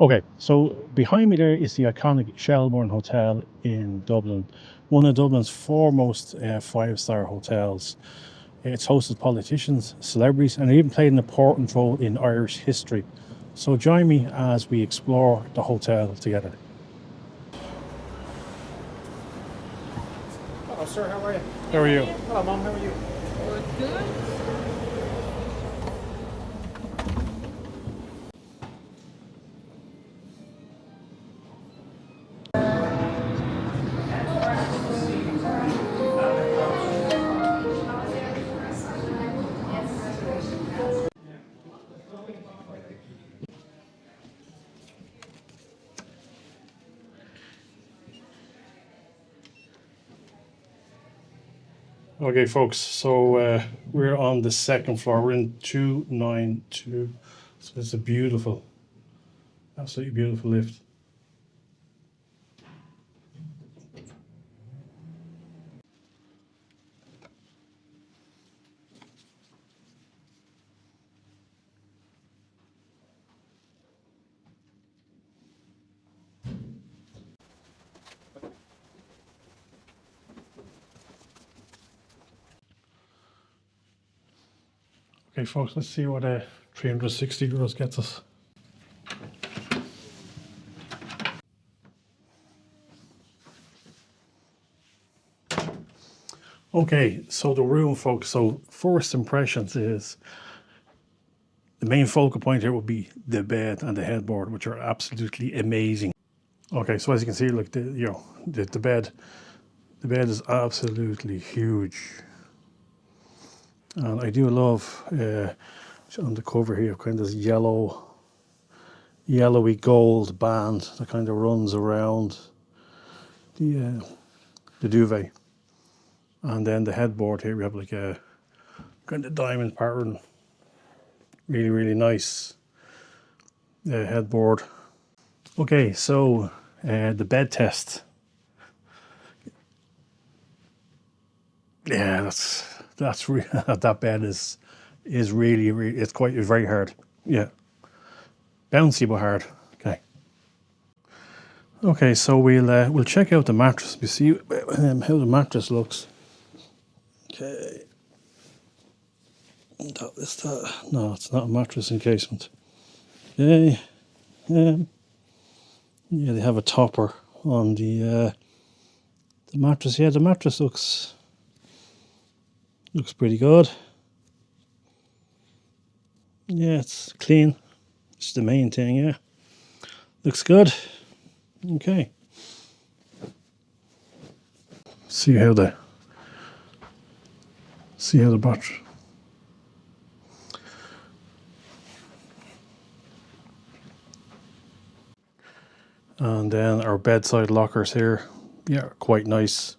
Okay, so behind me there is the iconic Shelbourne Hotel in Dublin, one of Dublin's foremost five-star hotels. It's hosted politicians, celebrities, and even played an important role in Irish history. So join me as we explore the hotel together. Hello, sir. How are you? How are you? Hello, Mom. How are you? Good, good. Okay, folks. So we're on the second floor. We're in 292. So it's a beautiful, absolutely beautiful lift. Okay, folks. Let's see what 360 euros gets us. Okay, so the room, folks. So first impressions is the main focal point here would be the bed and the headboard, which are absolutely amazing. Okay, so as you can see, like the bed is absolutely huge, and I do love on the cover here, kind of this yellowy gold band that kind of runs around the duvet, and then the headboard here we have like a kind of diamond pattern, really nice headboard. Okay, so the bed test. Yeah, that bed is really it's quite very hard. Yeah, bouncy but hard. Okay. Okay, so we'll check out the mattress. We see how the mattress looks. Okay. That is that. No, it's not a mattress encasement. Okay. Yeah, they have a topper on the mattress. Yeah, the mattress looks pretty good. Yeah, it's clean. It's the main thing. Yeah, looks good. Okay. See how the mattress. And then our bedside lockers here, yeah, quite nice.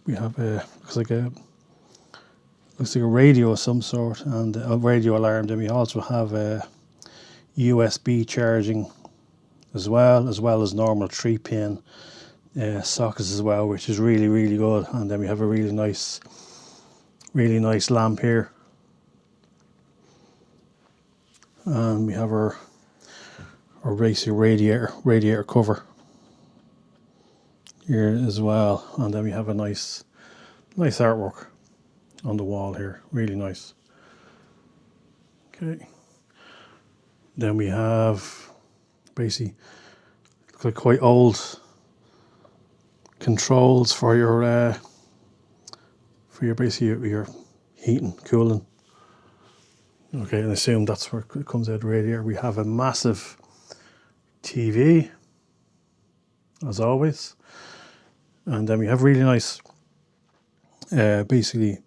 We have looks like a radio of some sort and a radio alarm. Then we also have a USB charging as well as normal 3-pin sockets as well, which is really good. And then we have a really nice lamp here, and we have our racing radiator cover here as well. And then we have a nice artwork on the wall here, really nice. Okay, then we have basically look like quite old controls for your basically your heating, cooling. Okay, and I assume that's where it comes out of the radiator. We have a massive TV, as always, and then we have really nice, basically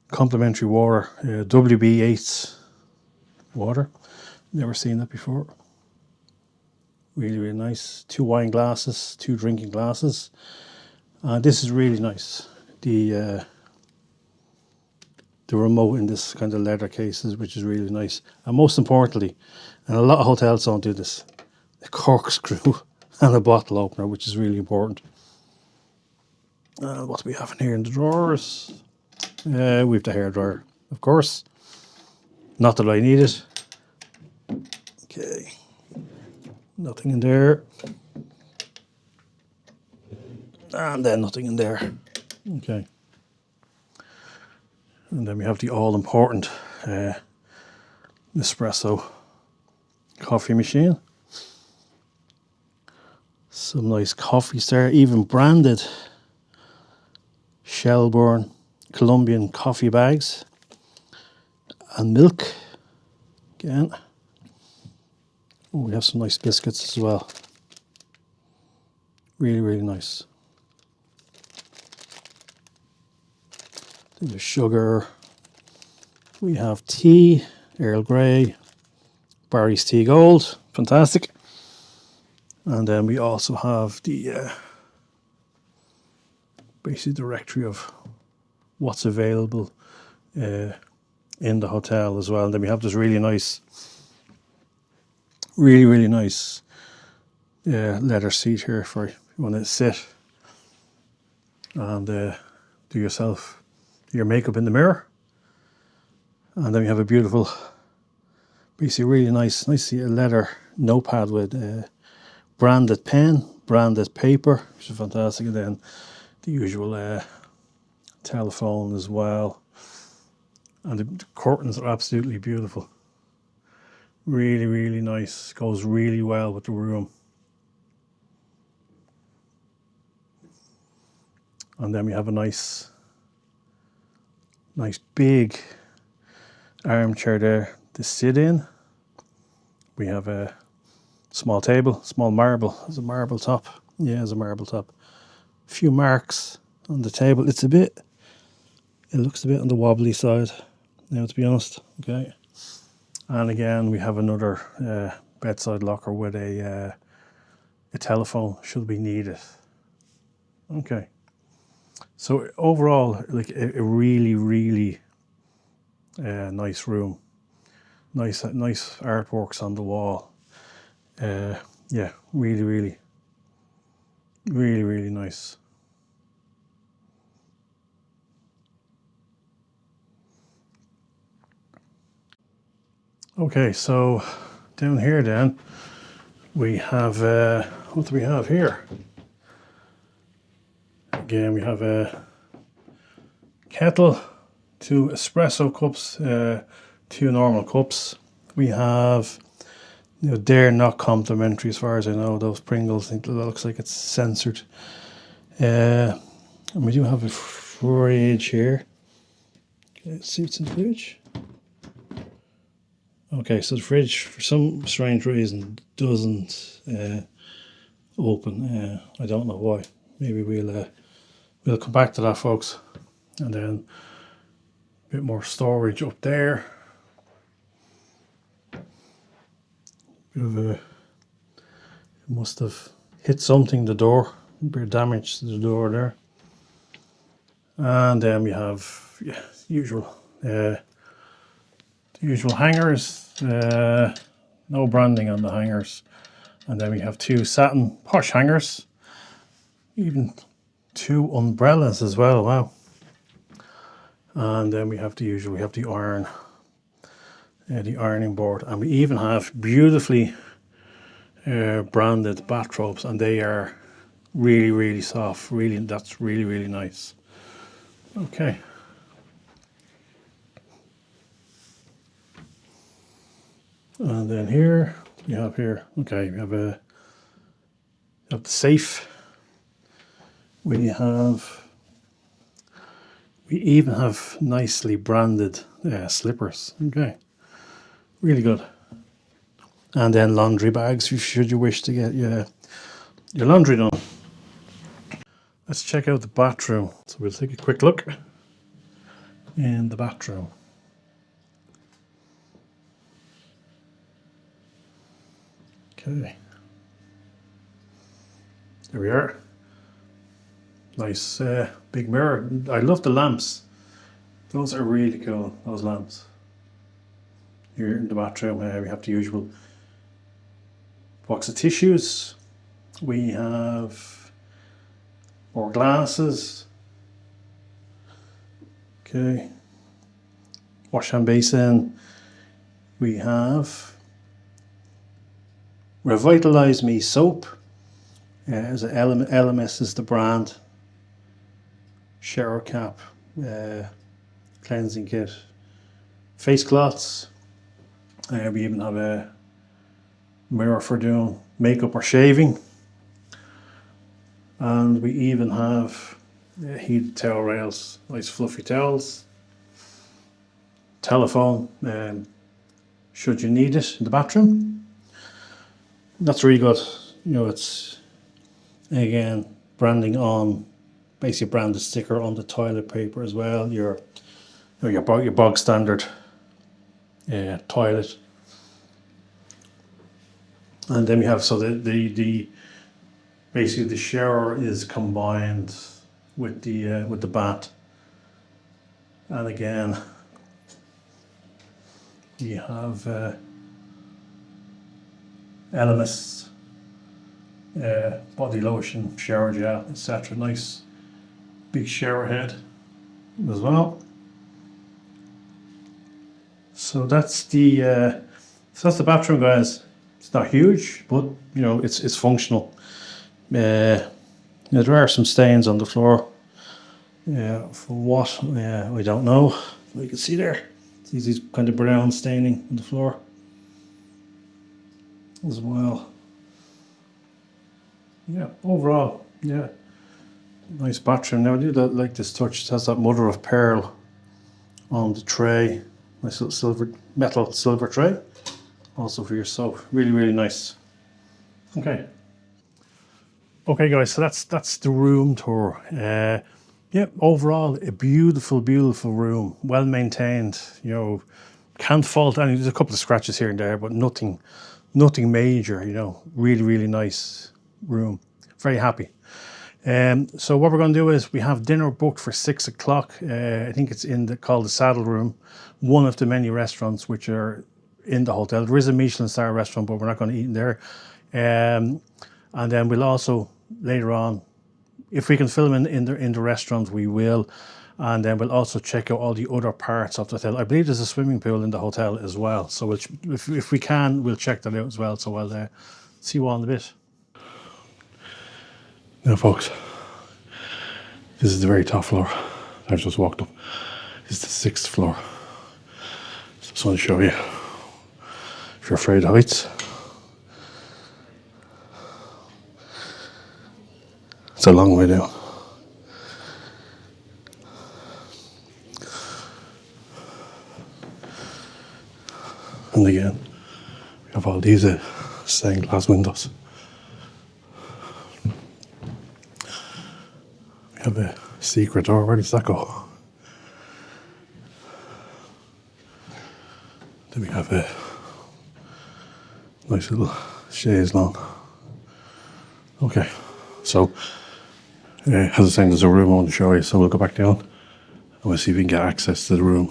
complimentary water, WB8 water. Never seen that before. Really nice. 2 wine glasses, 2 drinking glasses. This is really nice. The remote in this kind of leather cases, which is really nice. And most importantly, and a lot of hotels don't do this, a corkscrew and a bottle opener, which is really important. What do we have in here in the drawers? We have the hairdryer, of course. Not that I need it. Okay, Nothing in there. And then nothing in there. Okay. And then we have the all-important espresso coffee machine. Some nice coffees there, even branded Shelbourne Colombian coffee bags. And milk again. Oh, we have some nice biscuits as well. Really, really nice. There's sugar. We have tea, Earl Grey, Barry's Tea Gold, fantastic. And then we also have the basic directory of what's available in the hotel as well. And then we have this really nice, really nice leather seat here for if you want to sit and do your makeup in the mirror. And then we have a beautiful, basically really nice leather notepad with branded pen, branded paper, which is fantastic. And then the usual telephone as well. And the curtains are absolutely beautiful. Really, really nice. Goes really well with the room. And then we have a nice big armchair there to sit in. We have a small table, small marble. There's a marble top. Yeah, there's a marble top. A few marks on the table. It looks a bit on the wobbly side, now to be honest. Okay. And again, we have another bedside locker with a telephone should be needed. Okay. So overall, like a really, really nice room. Nice artworks on the wall. Yeah, really nice. Okay, so down here then we have what do we have here? Again, we have a kettle, 2 espresso cups, 2 normal cups. We have, they're not complimentary as far as I know, those Pringles. I think that looks like it's censored. And we do have a fridge here. Okay, let's see what's in the fridge. Okay, so the fridge, for some strange reason, doesn't open. I don't know why. Maybe we'll come back to that, folks. And then a bit more storage up there. It must have hit something, the door. A bit of damage to the door there. And then we have usual hangers. No branding on the hangers. And then we have 2 satin posh hangers. Even 2 umbrellas as well. Wow. And then we have the usual. We have the iron, the ironing board, and we even have beautifully branded bathrobes, and they are really soft. That's really nice. Okay. And then here we have okay, we have the safe. We even have nicely branded slippers. Okay, really good. And then laundry bags, should you wish to get your laundry done. Let's check out the bathroom. So we'll take a quick look in the bathroom. Okay. There we are. Nice big mirror. I love the lamps. Those are really cool, those lamps. Here in the bathroom, we have the usual box of tissues. We have more glasses. Okay. Wash hand basin. We have Revitalize Me soap. As an LMS is the brand. Shower cap, cleansing kit, face cloths. We even have a mirror for doing makeup or shaving. And we even have heated towel rails, nice fluffy towels. Telephone, should you need it in the bathroom. That's really good. You know, it's again branding on, basically branded sticker on the toilet paper as well. Your bog standard toilet. And then we have, so the basically the shower is combined with the bath. And again, you have Elemis body lotion, shower gel, etc. Nice big shower head as well. So that's the bathroom, guys. It's not huge, but you know it's functional. There are some stains on the floor. For what? I don't know. You can see there. See these kind of brown staining on the floor as well. Yeah, overall, yeah, nice bathroom. Now I do like this touch. It has that mother of pearl on the tray. Nice little metal silver tray. Also for your soap. Really, really nice. Okay. Okay, guys. So that's the room tour. Yeah, overall a beautiful, beautiful room. Well maintained. You know, can't fault any. There's a couple of scratches here and there, but nothing major. You know, really, really nice room. Very happy. So what we're going to do is we have dinner booked for 6 o'clock. I think it's called the Saddle Room, one of the many restaurants which are in the hotel. There is a Michelin star restaurant, but we're not going to eat in there. And then we'll also later on, if we can film in the restaurant, we will. And then we'll also check out all the other parts of the hotel. I believe there's a swimming pool in the hotel as well. So if we can, we'll check that out as well. So I'll see you all in a bit. Now, folks, this is the very top floor. I've just walked up. This is the 6th floor. So I just want to show you. If you're afraid of heights, it's a long way down. And again, we have all these stained glass windows. We have a secret door. Where does that go? Then we have a nice little chaise lounge. Okay, so as I was saying, there's a room I want to show you, so we'll go back down and we'll see if we can get access to the room.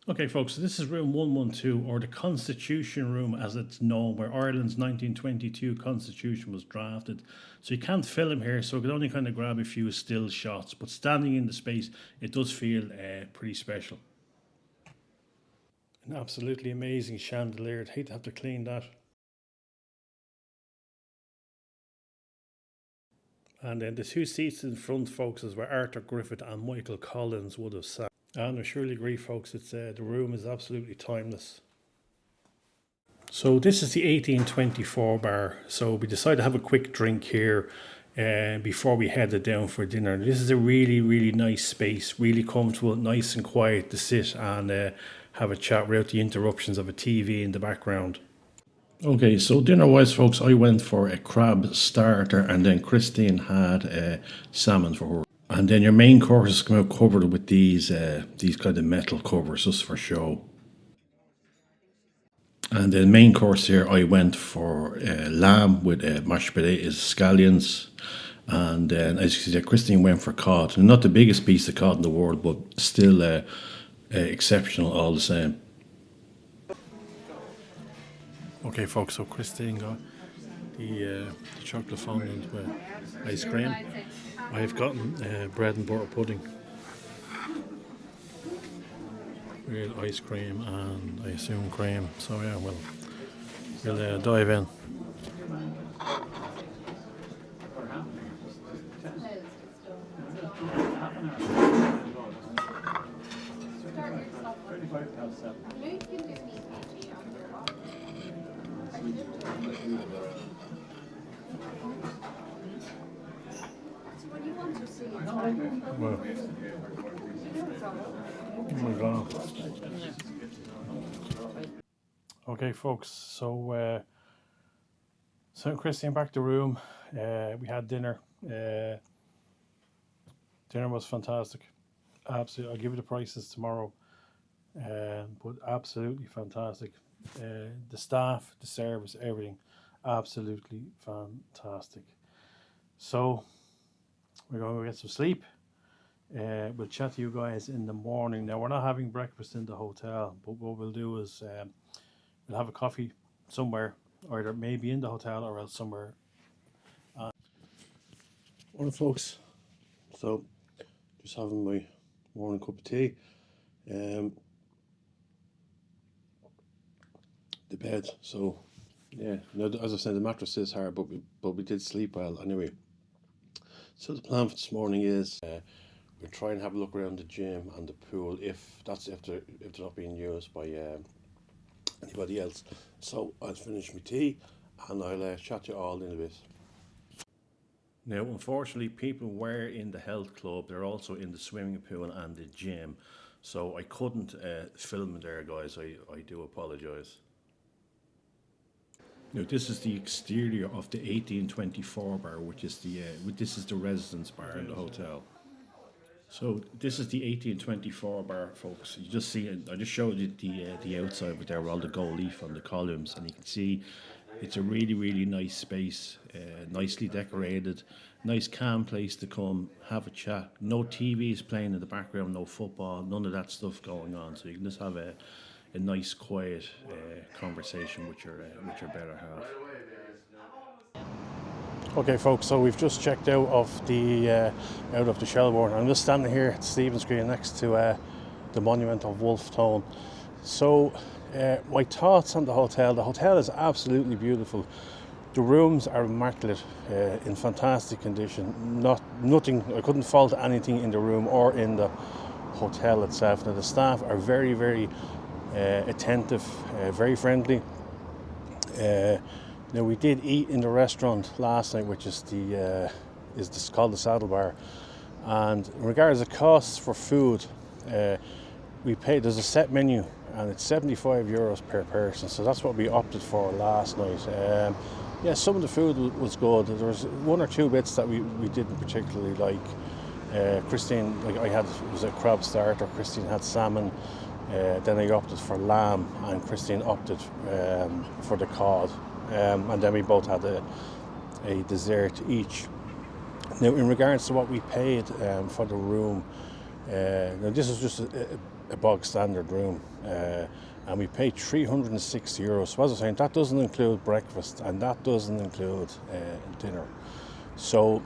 Okay, folks, so this is room 112, or the Constitution Room as it's known, where Ireland's 1922 Constitution was drafted. So you can't film here, so you can only kind of grab a few still shots, but standing in the space, it does feel pretty special. An absolutely amazing chandelier. I'd hate to have to clean that. And then the two seats in front, folks, is where Arthur Griffith and Michael Collins would have sat. And I surely agree, folks, it's the room is absolutely timeless. So this is the 1824 bar. So we decided to have a quick drink here before we headed down for dinner. This is a really, really nice space, really comfortable, nice and quiet to sit and have a chat without the interruptions of a TV in the background. Okay, so dinner-wise, folks, I went for a crab starter, and then Christine had salmon for her. And then your main courses come out covered with these kind of metal covers just for show. And then main course here, I went for lamb with mashed potatoes, scallions, and then as you see, Christine went for cod. And not the biggest piece of cod in the world, but still exceptional all the same. Okay, folks, so Christine got the chocolate fondant with ice cream. I've gotten bread and butter pudding. Real ice cream and I assume cream. So yeah, we'll dive in. Well, oh my god. Okay, folks. So sent Christian back to the room. We had dinner. Dinner was fantastic. Absolutely, I'll give you the prices tomorrow. But absolutely fantastic. The staff, the service, everything, absolutely fantastic. So we're going to get some sleep. We'll chat to you guys in the morning. Now we're not having breakfast in the hotel, but what we'll do is we'll have a coffee somewhere, either maybe in the hotel or else somewhere. Morning, folks. So just having my morning cup of tea. The bed. So yeah, as I said, the mattress is hard, but we did sleep well anyway. So the plan for this morning is we'll try and have a look around the gym and the pool if they're not being used by anybody else. So I'll finish my tea and I'll chat to you all in a bit. Now, unfortunately, people were in the health club. They're also in the swimming pool and the gym. So I couldn't film there, guys. I do apologise. Now, this is the exterior of the 1824 bar, which is this is the residence bar in the hotel. So this is the 1824 bar, folks. You just see it. I just showed you the outside with there, with all the gold leaf on the columns, and you can see it's a really nice space, nicely decorated, nice calm place to come have a chat. No TVs playing in the background, no football, none of that stuff going on. So you can just have a nice quiet conversation with your better half. Okay, folks. So we've just checked out of the Shelbourne. I'm just standing here at Stephen's Green next to the monument of Wolfe Tone. So my thoughts on the hotel. The hotel is absolutely beautiful. The rooms are immaculate, in fantastic condition. Nothing. I couldn't fault anything in the room or in the hotel itself. Now the staff are very attentive, very friendly. Now we did eat in the restaurant last night, which is called the Saddle Bar. And in regards to costs for food, we paid. There's a set menu, and it's €75 per person. So that's what we opted for last night. Yeah, some of the food was good. There was one or two bits that we didn't particularly like. Christine, it was a crab starter. Christine had salmon. Then I opted for lamb, and Christine opted for the cod. And then we both had a dessert each. Now, in regards to what we paid for the room, now this is just a bog standard room, and we paid €360. So as I was saying, that doesn't include breakfast and that doesn't include dinner. So,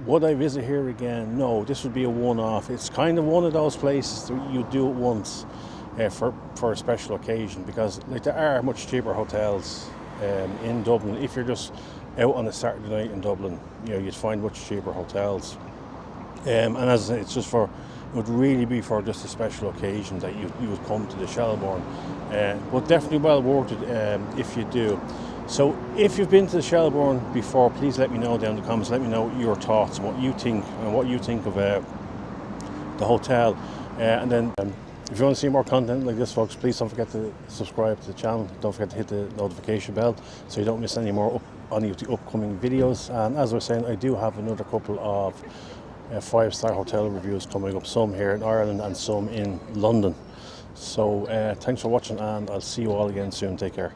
would I visit here again? No, this would be a one-off. It's kind of one of those places that you do it once for a special occasion, because there are much cheaper hotels in Dublin. If you're just out on a Saturday night in Dublin, you'd find much cheaper hotels. And as I say, it would really be for just a special occasion that you would come to the Shelbourne. But definitely well worth it if you do. So if you've been to the Shelbourne before, please let me know down in the comments. Let me know your thoughts and what you think of the hotel. And then if you want to see more content like this, folks, please don't forget to subscribe to the channel. Don't forget to hit the notification bell so you don't miss any more any of the upcoming videos. And as I was saying, I do have another couple of 5-star hotel reviews coming up, some here in Ireland and some in London. So thanks for watching, and I'll see you all again soon. Take care.